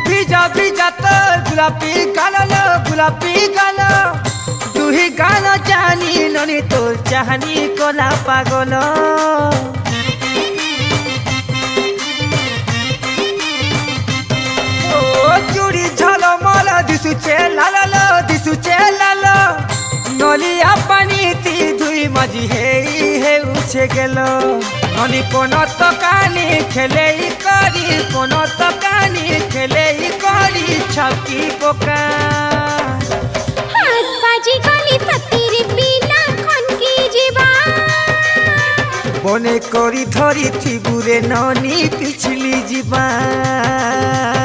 ভিজা ভিজা তোর গোলাপি গালো গোলাপি গালো তুই গাল জানি ননি তোর চাহানি কলা পাগল ও চুড়ি ঝলমল দিশুছে লাল দিশুছে লাল নলিয়া পানি তি ধুই মাঝি হেই হেউছে গেল ননি কোন তকানি খেলেই করি কোন তকানি খেলেই করি ছাকি পোকা হাত বাজি গলি সতীর বিনা খনকি ଯିବା বনে করি ধরি থিবুরে ননি পিছলি যা